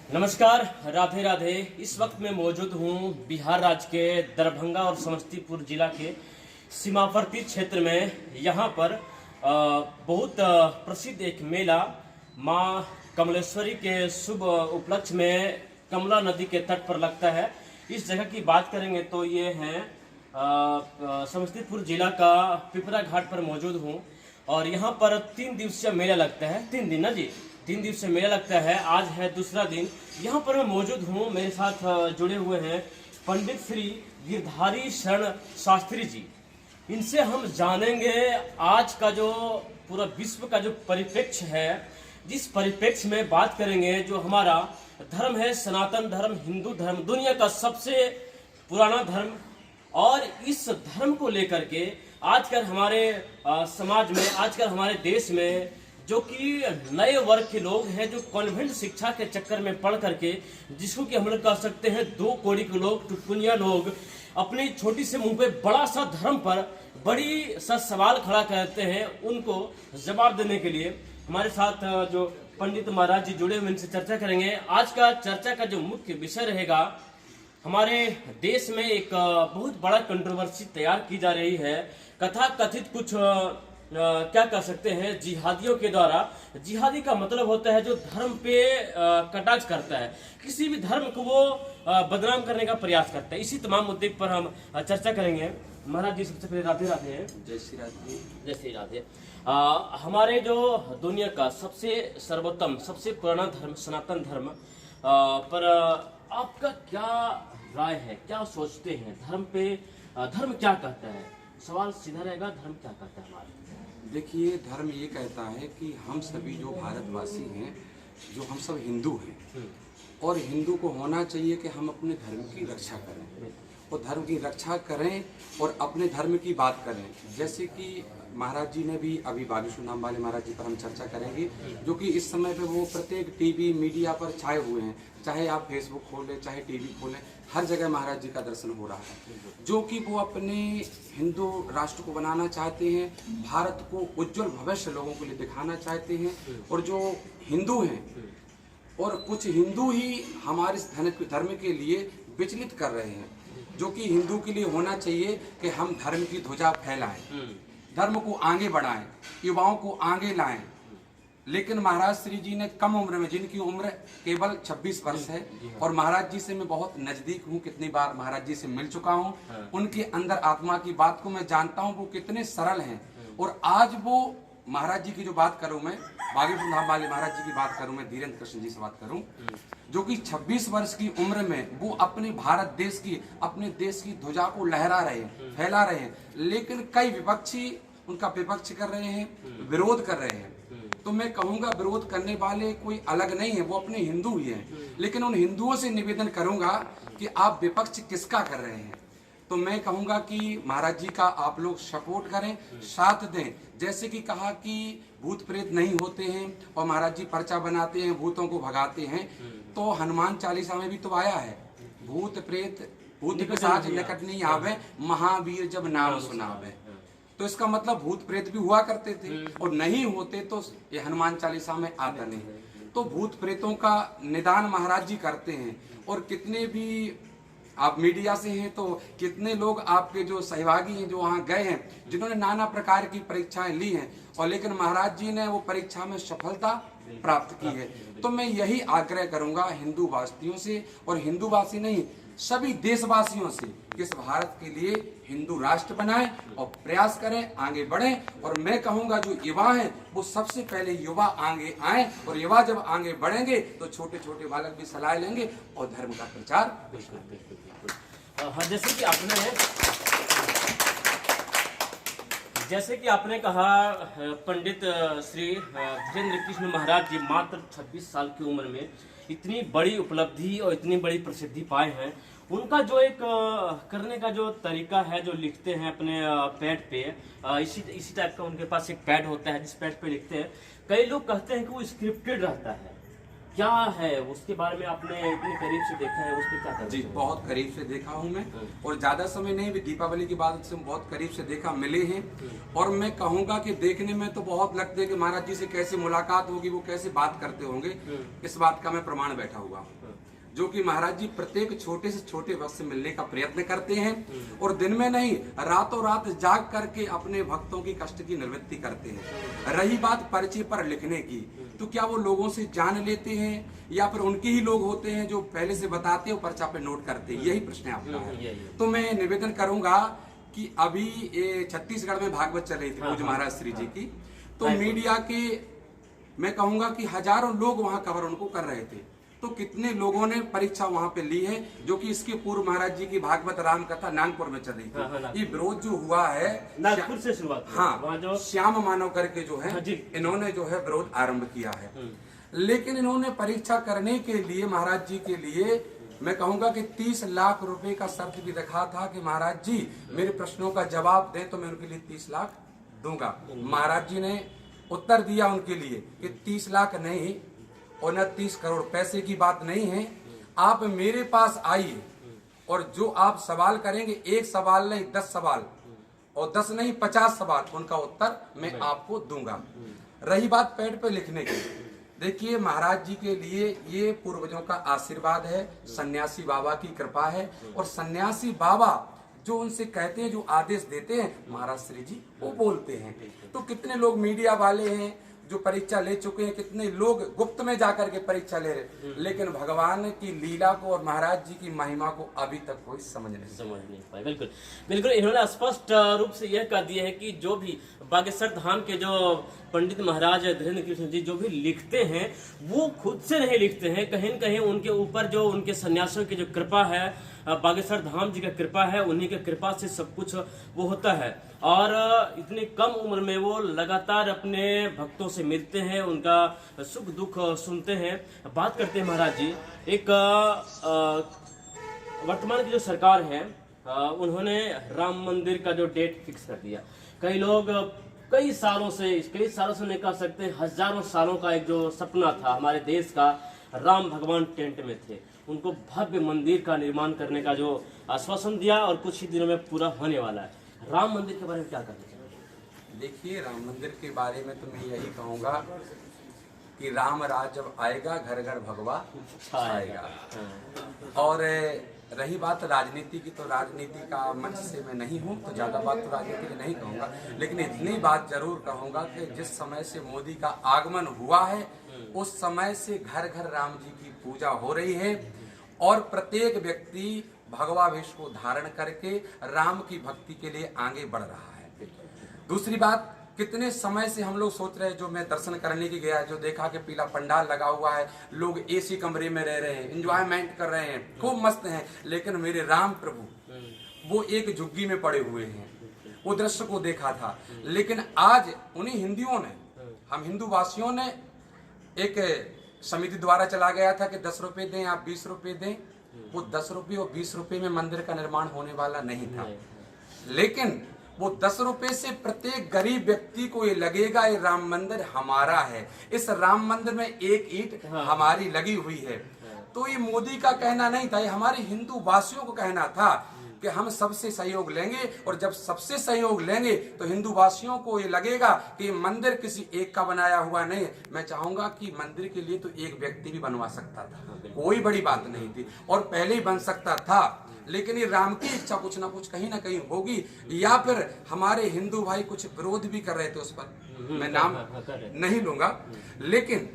नमस्कार, राधे राधे। इस वक्त मैं मौजूद हूँ बिहार राज्य के दरभंगा और समस्तीपुर जिला के सीमावर्ती क्षेत्र में। यहाँ पर बहुत प्रसिद्ध एक मेला माँ कमलेश्वरी के शुभ उपलक्ष्य में कमला नदी के तट पर लगता है। इस जगह की बात करेंगे तो ये है समस्तीपुर जिला का पिपरा घाट पर मौजूद हूँ और यहाँ पर 3 दिवसीय मेला लगता है। 3 दिन ना जी, 3 दिवसीय मेला लगता है। आज है दूसरा दिन। यहाँ पर मैं मौजूद हूँ, मेरे साथ जुड़े हुए हैं पंडित श्री गिरधारी शरण शास्त्री जी। इनसे हम जानेंगे आज का जो पूरा विश्व का जो परिप्रेक्ष्य है, जिस परिप्रेक्ष्य में बात करेंगे जो हमारा धर्म है, सनातन धर्म, हिंदू धर्म, दुनिया का सबसे पुराना धर्म। और इस धर्म को लेकर के आजकल हमारे समाज में, आजकल हमारे देश में जो कि नए वर्ग के लोग हैं, जो कॉन्वेंट शिक्षा के चक्कर में पढ़ करके, जिसको कि हम लोग कह सकते हैं 2 कौड़ी के लोग, टुटपुनिया लोग, अपनी छोटी से मुंह पे बड़ा सा धर्म पर बड़ी सा सवाल खड़ा करते हैं, उनको जवाब देने के लिए हमारे साथ जो पंडित महाराज जी जुड़े हुए, इनसे चर्चा करेंगे। आज का चर्चा का जो मुख्य विषय रहेगा, हमारे देश में एक बहुत बड़ा कंट्रोवर्सी तैयार की जा रही है, कथा कथित कुछ क्या कह सकते हैं, जिहादियों के द्वारा। जिहादी का मतलब होता है जो धर्म पे कटाक्ष करता है, किसी भी धर्म को वो बदनाम करने का प्रयास करता है। इसी तमाम मुद्दे पर हम चर्चा करेंगे। महाराज जी, सबसे पहले राधे राधे। जय श्री राधे। जय श्री राधे। हमारे जो दुनिया का सबसे सर्वोत्तम, सबसे पुराना धर्म सनातन धर्म पर आपका क्या राय है, क्या सोचते हैं? धर्म पे धर्म क्या कहता है? सवाल सीधा रहेगा, धर्म क्या कहता है हमारा? देखिए, धर्म ये कहता है कि हम सभी जो भारतवासी हैं, जो हम सब हिंदू हैं, और हिंदू को होना चाहिए कि हम अपने धर्म की रक्षा करें और धर्म की रक्षा करें और अपने धर्म की बात करें। जैसे कि महाराज जी ने भी अभी बागेश्वर नाम वाले महाराज जी पर हम चर्चा करेंगे, जो कि इस समय पे वो प्रत्येक टीवी मीडिया पर छाए हुए हैं। चाहे आप फेसबुक खोलें, चाहे टीवी खोलें, हर जगह महाराज जी का दर्शन हो रहा है, जो कि वो अपने हिंदू राष्ट्र को बनाना चाहते हैं, भारत को उज्जवल भविष्य लोगों के लिए दिखाना चाहते हैं। और जो हिंदू हैं, और कुछ हिंदू ही हमारे धर्म के लिए विचलित कर रहे हैं, जो कि हिंदू के लिए होना चाहिए कि हम धर्म की ध्वजा फैलाएं, धर्म को आगे बढ़ाएं, युवाओं को आगे लाएं। लेकिन महाराज श्री जी ने कम उम्र में, जिनकी उम्र केवल 26 वर्ष है, और महाराज जी से मैं बहुत नजदीक हूँ, कितनी बार महाराज जी से मिल चुका हूँ, उनके अंदर आत्मा की बात को मैं जानता हूँ, वो कितने सरल हैं। और आज वो महाराज जी की जो बात करूं, मैं बागेश्वर धाम वाले महाराज जी की बात करूं, मैं धीरेन्द्र कृष्ण जी से बात करूं, जो कि 26 वर्ष की उम्र में वो अपने भारत देश की, अपने देश की ध्वजा को लहरा रहे हैं, फैला रहे हैं। लेकिन कई विपक्षी उनका विपक्ष कर रहे हैं, विरोध कर रहे हैं। तो मैं कहूंगा, विरोध करने वाले कोई अलग नहीं है, वो अपने हिंदू ही हैं। लेकिन उन हिंदुओं से निवेदन करूंगा कि आप विपक्ष किसका कर रहे हैं? तो मैं कहूंगा कि महाराज जी का आप लोग सपोर्ट करें, साथ दें। जैसे कि कहा कि भूत प्रेत नहीं होते हैं और महाराज जी पर्चा बनाते हैं, भूतों को भगाते हैं, तो हनुमान चालीसा में भी तो आया है, भूत प्रेत भूत पिशाच निकट नहीं आवे, महावीर जब नाम सुनावे। तो इसका मतलब भूत प्रेत भी हुआ करते थे, और नहीं होते तो ये हनुमान चालीसा में आता नहीं। तो भूत प्रेतों का निदान महाराज जी करते हैं। और कितने भी आप मीडिया से हैं, तो कितने लोग आपके जो सहभागी हैं, जो वहाँ गए हैं, जिन्होंने नाना प्रकार की परीक्षाएं ली हैं, और लेकिन महाराज जी ने वो परीक्षा में सफलता प्राप्त की है। तो मैं यही आग्रह करूंगा हिंदू वासियों से, और हिंदू वासी नहीं, सभी देशवासियों से, कि इस भारत के लिए हिंदू राष्ट्र बनाएं और प्रयास करें, आगे बढ़ें। और मैं कहूंगा जो युवा हैं, वो सबसे पहले युवा आगे आएं, और युवा जब आगे बढ़ेंगे तो छोटे छोटे बालक भी सलाह लेंगे और धर्म का प्रचार। हाँ, जैसे कि आपने कहा, पंडित श्री धीरेन्द्र कृष्ण महाराज जी मात्र 26 साल की उम्र में इतनी बड़ी उपलब्धि और इतनी बड़ी प्रसिद्धि पाए हैं। उनका जो एक करने का जो तरीका है, जो लिखते हैं अपने पैड पे, इसी टाइप का उनके पास एक पैड होता है, जिस पैड पे लिखते हैं। कई लोग कहते हैं कि वो स्क्रिप्टेड रहता है। क्या है उसके बारे में आपने इतने करीब से देखा है, उस पर क्या कहना जी, चाहिए? बहुत करीब से देखा हूँ मैं, और ज़्यादा समय नहीं भी, दीपावली के बाद से बहुत करीब से देखा, मिले हैं। और मैं कहूँगा कि देखने में तो बहुत लगते हैं कि महाराज जी से कैसे मुलाकात होगी, वो कैसे बात करते होंगे, इस बात का मैं प्रमाण बैठा हुआ हूँ। जो कि महाराज जी प्रत्येक छोटे से छोटे वक्त से मिलने का प्रयत्न करते हैं, और दिन में नहीं, रातों रात जाग करके अपने भक्तों की कष्ट की निवृत्ति करते हैं। रही बात पर्चे पर लिखने की, तो क्या वो लोगों से जान लेते हैं या फिर उनके ही लोग होते हैं जो पहले से बताते हैं, पर्चा पे नोट करते हैं? यही प्रश्न आपका है। तो मैं निवेदन करूंगा कि अभी ये छत्तीसगढ़ में भागवत चल रही थी पूज्य महाराज श्री जी की, तो मीडिया के मैं कहूंगा कि हजारों लोग वहां कवर उनको कर रहे थे। तो कितने लोगों ने परीक्षा वहां पे ली है, जो कि इसके पूर्व महाराज जी की भागवत राम कथा नागपुर में चल रही थी। ये विरोध जो हुआ है नागपुर से शुरुआत हुई। हाँ, जो श्याम मानव करके जो है, जी। इन्होंने जो है विरोध आरंभ किया है। लेकिन इन्होंने परीक्षा करने के लिए महाराज जी के लिए मैं कहूंगा कि 30 लाख रुपए का शर्त भी रखा था कि महाराज जी मेरे प्रश्नों का जवाब दें तो मैं उनके लिए 30 लाख दूंगा। महाराज जी ने उत्तर दिया उनके लिए कि 30 लाख नहीं, 29 करोड़ पैसे की बात नहीं है, आप मेरे पास आइए और जो आप सवाल करेंगे, एक सवाल नहीं 10 सवाल, और 10 नहीं 50 सवाल, उनका उत्तर मैं आपको दूंगा। रही बात पैड पे लिखने की, देखिए महाराज जी के लिए ये पूर्वजों का आशीर्वाद है, सन्यासी बाबा की कृपा है, और सन्यासी बाबा जो उनसे कहते हैं, जो आदेश देते हैं, महाराज श्री जी वो बोलते हैं। तो कितने लोग मीडिया वाले हैं जो परीक्षा ले चुके हैं, कितने लोग गुप्त में जाकर के परीक्षा ले रहे, लेकिन भगवान की लीला को और महाराज जी की महिमा को अभी तक कोई समझ नहीं पाए। बिल्कुल बिल्कुल, इन्होंने स्पष्ट रूप से यह कह दिया है कि जो भी बागेश्वर धाम के जो पंडित महाराज धीरेन्द्र कृष्ण जी जो भी लिखते हैं, वो खुद से नहीं लिखते हैं, कहीं न कहीं उनके ऊपर जो उनके सन्यासियों की जो कृपा है, बागेश्वर धाम जी का कृपा है, उन्हीं के कृपा से सब कुछ वो होता है। और इतनी कम उम्र में वो लगातार अपने भक्तों से मिलते हैं, उनका सुख दुख सुनते हैं, बात करते हैं। महाराज जी, एक वर्तमान की जो सरकार है, उन्होंने राम मंदिर का जो डेट फिक्स कर दिया। कई लोग कई सालों से नहीं कह सकते, हजारों सालों का एक जो सपना था हमारे देश का, राम भगवान टेंट में थे, उनको भव्य मंदिर का निर्माण करने का जो आश्वासन दिया, और कुछ ही दिनों में पूरा होने वाला है। राम मंदिर के बारे में क्या कहना चाहिए? देखिए, राम मंदिर के बारे में तो मैं यही कहूँगा कि राम राज जब आएगा, घर घर भगवा आएगा। और रही बात राजनीति की, तो राजनीति का मंच से मैं नहीं हूँ, तो ज़्यादा बात तो राजनीति की नहीं कहूँगा, लेकिन इतनी बात जरूर कहूँगा कि जिस समय से मोदी का आगमन हुआ है, उस समय से घर घर राम जी की पूजा हो रही है, और प्रत्येक व्यक्ति भगवा वेश को धारण करके राम की भक्ति के लिए आगे बढ़ रहा है। दूसरी बात, कितने समय से हम लोग सोच रहे हैं, जो मैं दर्शन करने की गया, जो देखा कि पीला पंडाल लगा हुआ है, लोग एसी कमरे में रह रहे हैं, एंजॉयमेंट कर रहे हैं, खूब मस्त हैं, लेकिन मेरे राम प्रभु वो एक झुग्गी में पड़े हुए हैं। वो दृश्य को देखा था। लेकिन आज उन्हीं हिंदुओं ने, हम हिंदू वासियों ने, एक समिति द्वारा चला गया था कि 10 रुपए दें, आप 20 रुपए दें। वो 10 रुपए और 20 रुपए में मंदिर का निर्माण होने वाला नहीं था, लेकिन वो 10 रुपए से प्रत्येक गरीब व्यक्ति को ये लगेगा ये राम मंदिर हमारा है, इस राम मंदिर में एक ईंट हमारी लगी हुई है। तो ये मोदी का कहना नहीं था, ये हमारे हिंदू वासियों को कहना था कि हम सबसे सहयोग लेंगे, और जब सबसे सहयोग लेंगे तो हिंदू वासियों को ये लगेगा कि ये मंदिर किसी एक का बनाया हुआ नहीं है। मैं चाहूंगा कि मंदिर के लिए तो एक व्यक्ति भी बनवा सकता था, कोई बड़ी बात नहीं थी, और पहले ही बन सकता था, लेकिन ये राम की इच्छा कुछ ना कुछ कहीं ना कहीं होगी, या फिर हमारे हिंदू भाई कुछ विरोध भी कर रहे थे उस पर, मैं नाम नहीं लूंगा। लेकिन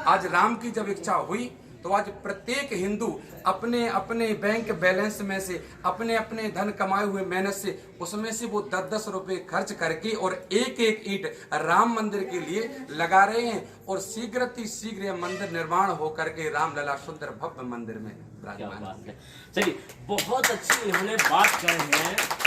आज राम की जब इच्छा हुई, तो आज प्रत्येक हिंदू अपने अपने बैंक बैलेंस में से, अपने अपने धन कमाए हुए मेहनत से, उसमें से वो 10-10 रुपए खर्च करके और एक एक ईंट राम मंदिर के लिए लगा रहे हैं, और शीघ्र यह मंदिर निर्माण होकर के रामलला सुंदर भव्य मंदिर में विराजमान है। चलिए, बहुत अच्छी इन्होंने बात कही है।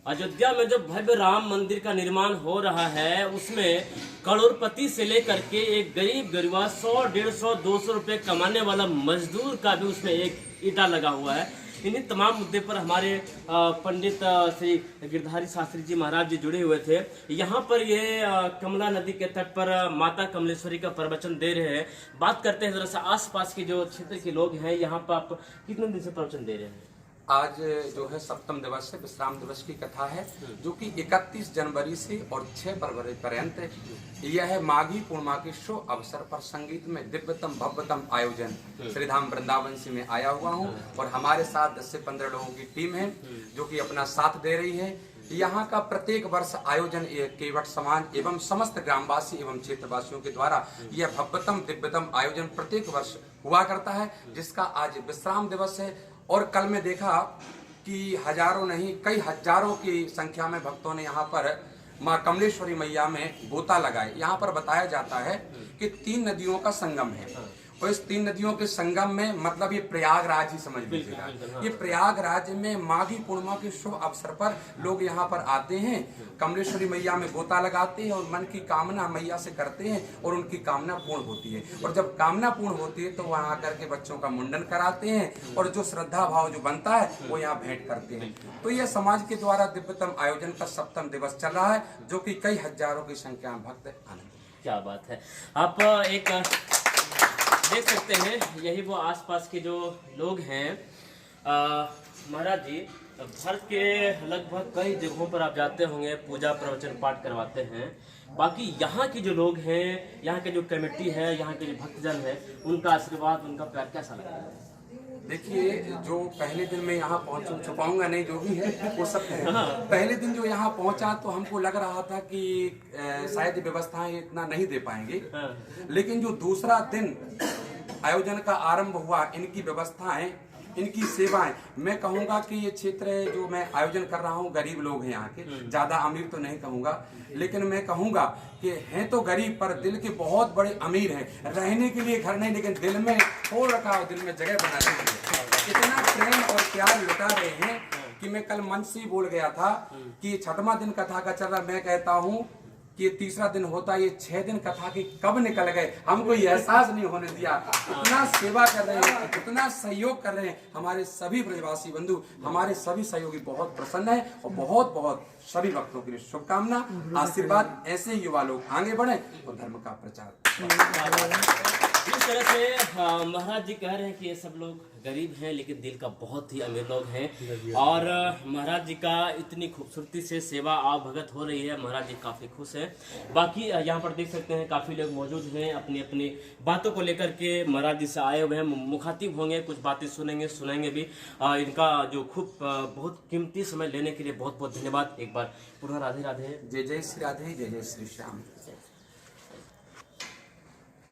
अयोध्या में जो भव्य राम मंदिर का निर्माण हो रहा है, उसमें करोड़पति से लेकर के एक गरीब गरीबा 100, 150, 200 रुपए कमाने वाला मजदूर का भी उसमें एक ईंटा लगा हुआ है। इन्हीं तमाम मुद्दे पर हमारे पंडित श्री गिरधारी शास्त्री जी महाराज जी जुड़े हुए थे। यहाँ पर ये कमला नदी के तट पर माता कमलेश्वरी का प्रवचन दे रहे हैं। बात करते हैं जरा सा आसपास के जो क्षेत्र के लोग हैं, यहाँ पर आप कितने दिन से प्रवचन दे रहे हैं? आज जो है सप्तम दिवस है, विश्राम दिवस की कथा है, जो कि 31 जनवरी से और 6 फरवरी पर्यंत यह माघी पूर्णिमा के शुभ अवसर पर संगीत में दिव्यतम भव्यतम आयोजन श्रीधाम वृंदावन से मैं आया हुआ हूं और हमारे साथ 10 से 15 लोगों की टीम है जो कि अपना साथ दे रही है। यहाँ का प्रत्येक वर्ष आयोजन केवट समाज एवं समस्त ग्रामवासी एवं क्षेत्रवासियों के द्वारा यह भव्यतम दिव्यतम आयोजन प्रत्येक वर्ष हुआ करता है, जिसका आज विश्राम दिवस है। और कल मैं देखा कि हजारों नहीं कई हजारों की संख्या में भक्तों ने यहाँ पर माँ कमलेश्वरी मैया में गोता लगाए। यहाँ पर बताया जाता है कि 3 नदियों का संगम है और इस 3 नदियों के संगम में मतलब ये प्रयागराज ही समझ लीजिएगा। ये प्रयागराज में माघी पूर्णिमा के शुभ अवसर पर लोग यहाँ पर आते हैं, कमलेश्वरी मैया में गोता लगाते हैं और मन की कामना मैया से करते हैं और उनकी कामना पूर्ण होती है। और जब कामना पूर्ण होती है तो वहाँ आकर के बच्चों का मुंडन कराते हैं और जो श्रद्धा भाव जो बनता है वो यहाँ भेंट करते हैं। तो यह समाज के द्वारा दिव्यतम आयोजन का 7वां दिवस चल रहा है, जो कि कई हजारों की संख्या में भक्त आनंद। क्या बात है। आप एक देख सकते हैं, यही वो आसपास के जो लोग हैं। महाराज जी, भारत के लगभग कई जगहों पर आप जाते होंगे, पूजा प्रवचन पाठ करवाते हैं। बाकी यहाँ के जो लोग हैं, यहाँ के जो कमेटी है, यहाँ के जो भक्तजन है, उनका आशीर्वाद, उनका प्यार कैसा लगता है? देखिए, जो पहले दिन मैं यहाँ पहुंचा, छुपाऊंगा नहीं, जो भी है वो सब है। पहले दिन जो यहाँ पहुंचा तो हमको लग रहा था कि शायद व्यवस्थाएं इतना नहीं दे पाएंगे, लेकिन जो दूसरा दिन आयोजन का आरंभ हुआ, इनकी व्यवस्थाएं, इनकी सेवाएं, मैं कहूंगा कि ये क्षेत्र जो मैं आयोजन कर रहा हूँ, गरीब लोग हैं यहाँ के, ज्यादा अमीर तो नहीं कहूंगा, लेकिन मैं कहूंगा कि हैं तो गरीब पर दिल के बहुत बड़े अमीर हैं। रहने के लिए घर नहीं, लेकिन दिल में खोल रखा हो, दिल में जगह बना रही है। इतना प्रेम और प्यार लुटा रहे हैं कि मैं कल मन से ही बोल गया था कि 6वां दिन कथा का चल रहा, मैं कहता हूँ कि 3रा दिन होता, ये 6 दिन कथा के कब निकल गए, हमको ये एहसास नहीं होने दिया। इतना सेवा कर रहे हैं, इतना सहयोग कर रहे हैं हमारे सभी ब्रजवासी बंधु, हमारे सभी सहयोगी बहुत प्रसन्न है और बहुत बहुत सभी भक्तों के लिए शुभकामना, आशीर्वाद। ऐसे ही युवा लोग आगे बढ़े और धर्म का प्रचार। जिस तरह से महाराज जी कह रहे हैं कि ये सब लोग गरीब हैं, लेकिन दिल का बहुत ही अमीर लोग हैं और महाराज जी का इतनी खूबसूरती से सेवा आप भगत हो रही है, महाराज जी काफ़ी खुश हैं। बाकी यहाँ पर देख सकते हैं काफ़ी लोग मौजूद हैं, अपनी अपनी बातों को लेकर के महाराज जी से आए हुए हैं, मुखातिब होंगे, कुछ बातें सुनेंगे भी। इनका जो खूब बहुत कीमती समय लेने के लिए बहुत बहुत धन्यवाद। एक बार पुनः राधे राधे। जय जय श्री राधे, जय जय श्री श्याम।